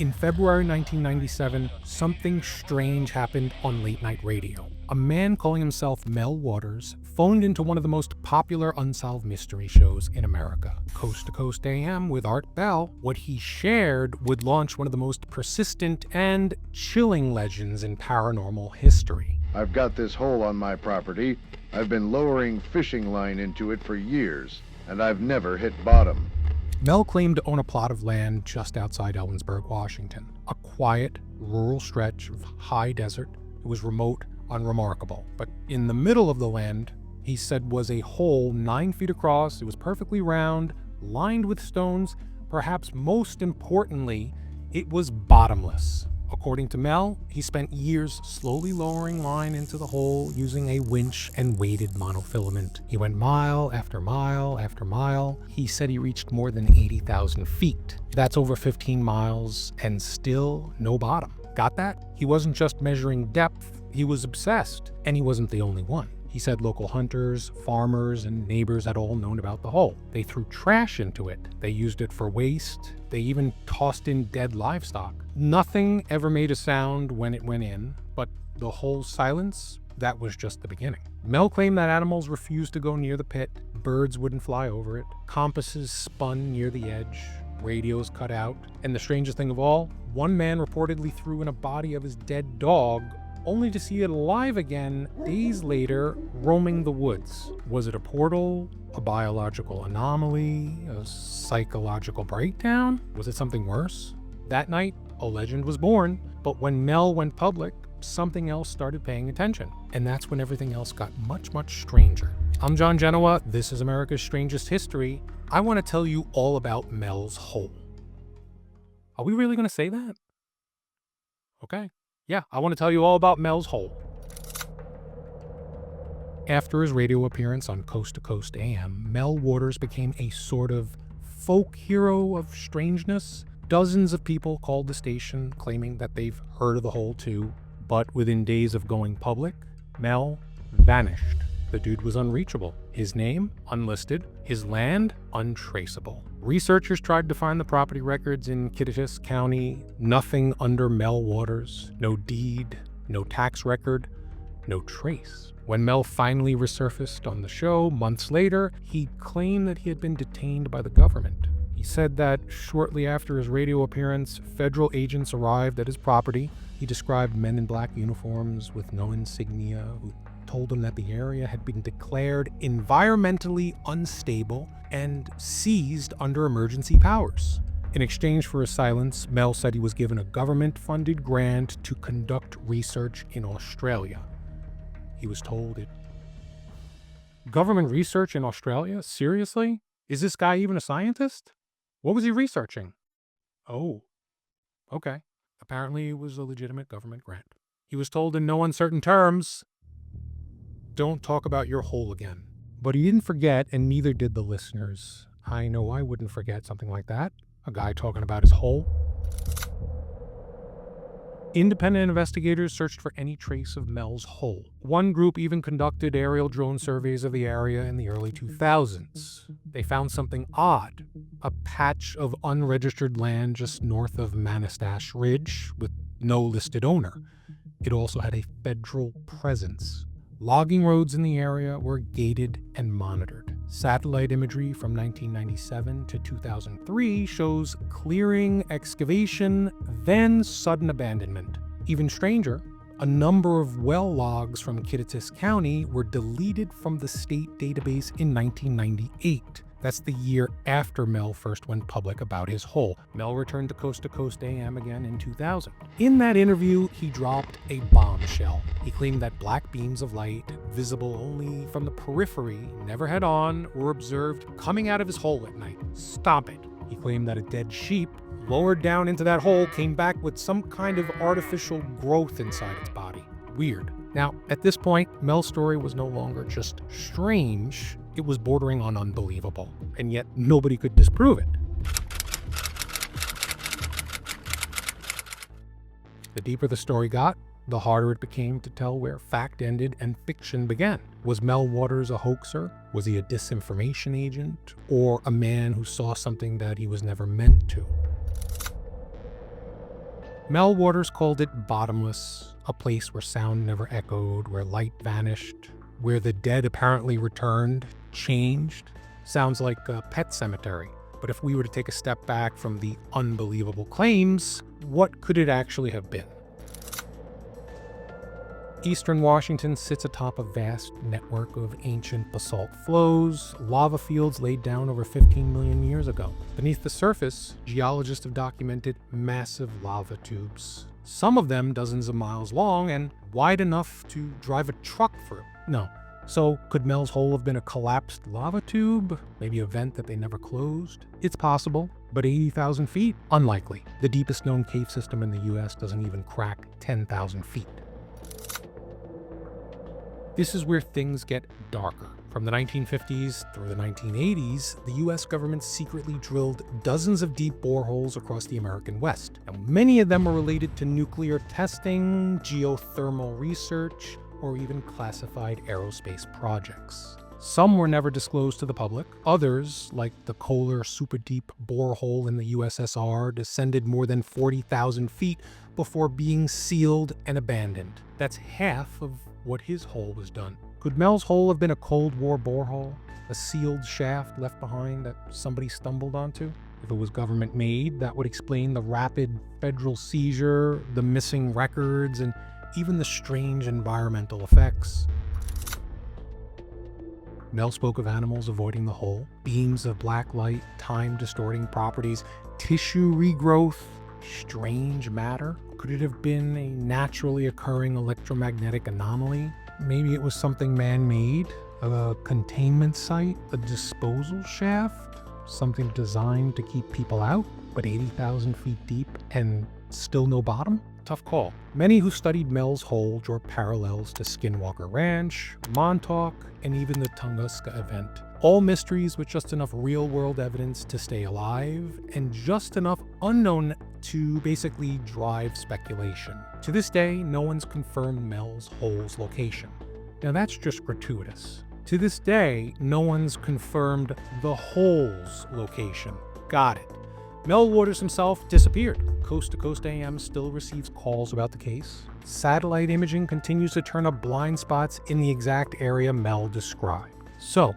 In February 1997, something strange happened on late night radio. A man calling himself Mel Waters phoned into one of the most popular unsolved mystery shows in America, Coast to Coast AM with Art Bell. What he shared would launch one of the most persistent and chilling legends in paranormal history. I've got this hole on my property. I've been lowering fishing line into it for years, and I've never hit bottom. Mel claimed to own a plot of land just outside Ellensburg, Washington, a quiet, rural stretch of high desert. It was remote, unremarkable. But in the middle of the land, he said, was a hole 9 feet across. It was perfectly round, lined with stones. Perhaps most importantly, it was bottomless. According to Mel, he spent years slowly lowering line into the hole using a winch and weighted monofilament. He went mile after mile after mile. He said he reached more than 80,000 feet. That's over 15 miles and still no bottom. Got that? He wasn't just measuring depth, he was obsessed. And he wasn't the only one. He said local hunters, farmers, and neighbors had all known about the hole. They threw trash into it. They used it for waste. They even tossed in dead livestock. Nothing ever made a sound when it went in, but the whole silence, that was just the beginning. Mel claimed that animals refused to go near the pit, birds wouldn't fly over it, compasses spun near the edge, radios cut out, and the strangest thing of all, one man reportedly threw in a body of his dead dog only to see it alive again days later, roaming the woods. Was it a portal, a biological anomaly, a psychological breakdown? Was it something worse? That night, a legend was born, but when Mel went public, something else started paying attention. And that's when everything else got much, much stranger. I'm John Genoa. This is America's Strangest History. I want to tell you all about Mel's hole. Are we really going to say that? Okay. Yeah, I want to tell you all about Mel's hole. After his radio appearance on Coast to Coast AM, Mel Waters became a sort of folk hero of strangeness. Dozens of people called the station claiming that they've heard of the hole too, but within days of going public, Mel vanished. The dude was unreachable. His name, unlisted. His land, untraceable. Researchers tried to find the property records in Kittitas County. Nothing under Mel Waters. No deed, no tax record, no trace. When Mel finally resurfaced on the show months later, he claimed that he had been detained by the government. He said that shortly after his radio appearance, federal agents arrived at his property. He described men in black uniforms with no insignia who told him that the area had been declared environmentally unstable and seized under emergency powers. In exchange for his silence, Mel said he was given a government-funded grant to conduct research in Australia. He was told it. Government research in Australia? Seriously? Is this guy even a scientist? What was he researching? Oh, okay. Apparently it was a legitimate government grant. He was told in no uncertain terms, don't talk about your hole again. But he didn't forget, and neither did the listeners. I know I wouldn't forget something like that. A guy talking about his hole. Independent investigators searched for any trace of Mel's hole. One group even conducted aerial drone surveys of the area in the early 2000s. They found something odd. A patch of unregistered land just north of Manistash Ridge with no listed owner. It also had a federal presence. Logging roads in the area were gated and monitored. Satellite imagery from 1997 to 2003 shows clearing, excavation, then sudden abandonment. Even stranger, a number of well logs from Kittitas County were deleted from the state database in 1998. That's the year after Mel first went public about his hole. Mel returned to Coast AM again in 2000. In that interview, he dropped a bombshell. He claimed that black beams of light, visible only from the periphery, never head on, were observed coming out of his hole at night. Stop it. He claimed that a dead sheep lowered down into that hole came back with some kind of artificial growth inside its body. Weird. Now, at this point, Mel's story was no longer just strange. It was bordering on unbelievable, and yet nobody could disprove it. The deeper the story got, the harder it became to tell where fact ended and fiction began. Was Mel Waters a hoaxer? Was he a disinformation agent? Or a man who saw something that he was never meant to? Mel Waters called it bottomless, a place where sound never echoed, where light vanished, where the dead apparently returned, changed. Sounds like a pet cemetery. But if we were to take a step back from the unbelievable claims, what could it actually have been? Eastern Washington sits atop a vast network of ancient basalt flows, lava fields laid down over 15 million years ago. Beneath the surface, geologists have documented massive lava tubes, some of them dozens of miles long and wide enough to drive a truck through. No. So could Mel's Hole have been a collapsed lava tube? Maybe a vent that they never closed? It's possible, but 80,000 feet? Unlikely. The deepest known cave system in the US doesn't even crack 10,000 feet. This is where things get darker. From the 1950s through the 1980s, the US government secretly drilled dozens of deep boreholes across the American West. Now, many of them are related to nuclear testing, geothermal research, or even classified aerospace projects. Some were never disclosed to the public. Others, like the Kohler super deep borehole in the USSR, descended more than 40,000 feet before being sealed and abandoned. That's half of what his hole was done. Could Mel's Hole have been a Cold War borehole? A sealed shaft left behind that somebody stumbled onto? If it was government made, that would explain the rapid federal seizure, the missing records, and even the strange environmental effects. Mel spoke of animals avoiding the hole, beams of black light, time-distorting properties, tissue regrowth, strange matter. Could it have been a naturally occurring electromagnetic anomaly? Maybe it was something man-made, a containment site, a disposal shaft, something designed to keep people out, but 80,000 feet deep and still no bottom? Tough call. Many who studied Mel's Hole draw parallels to Skinwalker Ranch, Montauk, and even the Tunguska event. All mysteries with just enough real-world evidence to stay alive, and just enough unknown to basically drive speculation. To this day, no one's confirmed Mel's Hole's location. Now that's just gratuitous. To this day, no one's confirmed the hole's location. Got it. Mel Waters himself disappeared. Coast to Coast AM still receives calls about the case. Satellite imaging continues to turn up blind spots in the exact area Mel described. So,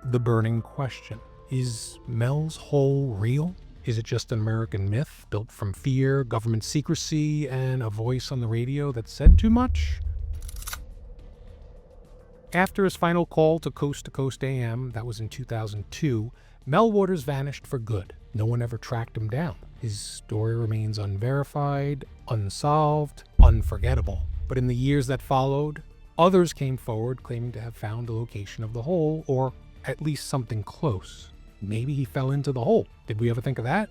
the burning question: is Mel's Hole real? Is it just an American myth built from fear, government secrecy, and a voice on the radio that said too much? After his final call to Coast AM, that was in 2002, Mel Waters vanished for good. No one ever tracked him down. His story remains unverified, unsolved, unforgettable. But in the years that followed, others came forward claiming to have found the location of the hole, or at least something close. Maybe he fell into the hole. Did we ever think of that?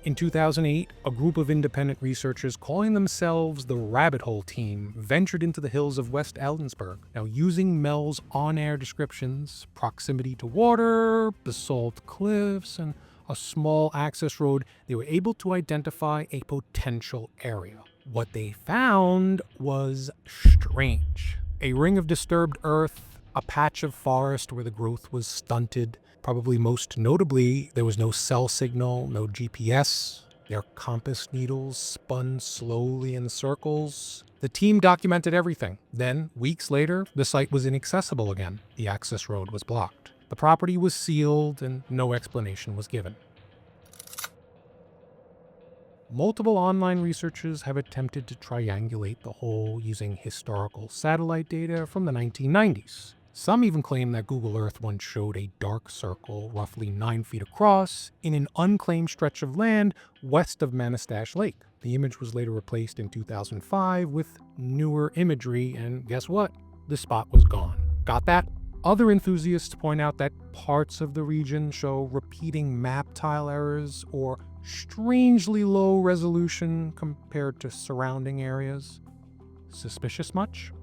In 2008, a group of independent researchers calling themselves the Rabbit Hole Team ventured into the hills of West Ellensburg. Now, using Mel's on-air descriptions, proximity to water, basalt cliffs, and a small access road, they were able to identify a potential area. What they found was strange. A ring of disturbed earth, a patch of forest where the growth was stunted. Probably most notably, there was no cell signal, no GPS. Their compass needles spun slowly in circles. The team documented everything. Then, weeks later, the site was inaccessible again. The access road was blocked. The property was sealed and no explanation was given. Multiple online researchers have attempted to triangulate the hole using historical satellite data from the 1990s. Some even claim that Google Earth once showed a dark circle roughly 9 feet across in an unclaimed stretch of land west of Manistash Lake. The image was later replaced in 2005 with newer imagery, and guess what? The spot was gone. Got that? Other enthusiasts point out that parts of the region show repeating map tile errors or strangely low resolution compared to surrounding areas. Suspicious much?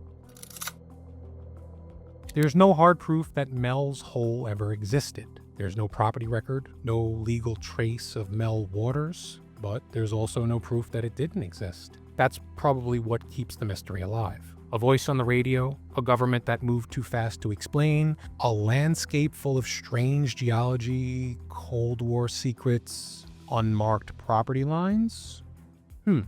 There's no hard proof that Mel's Hole ever existed. There's no property record, no legal trace of Mel Waters, but there's also no proof that it didn't exist. That's probably what keeps the mystery alive. A voice on the radio, a government that moved too fast to explain, a landscape full of strange geology, Cold War secrets. Unmarked property lines? Do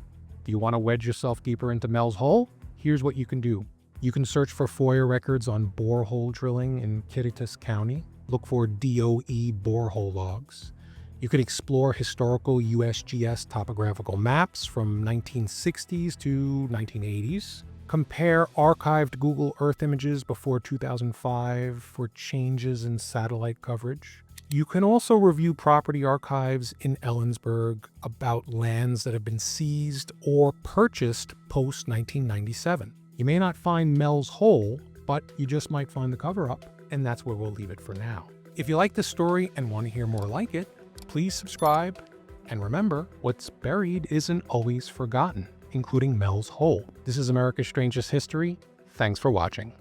you want to wedge yourself deeper into Mel's Hole? Here's what you can do. You can search for FOIA records on borehole drilling in Kittitas County. Look for DOE borehole logs. You could explore historical USGS topographical maps from 1960s to 1980s. Compare archived Google Earth images before 2005 for changes in satellite coverage. You can also review property archives in Ellensburg about lands that have been seized or purchased post-1997. You may not find Mel's Hole, but you just might find the cover-up, and that's where we'll leave it for now. If you like this story and want to hear more like it, please subscribe, and remember, what's buried isn't always forgotten, including Mel's Hole. This is America's Strangest History. Thanks for watching.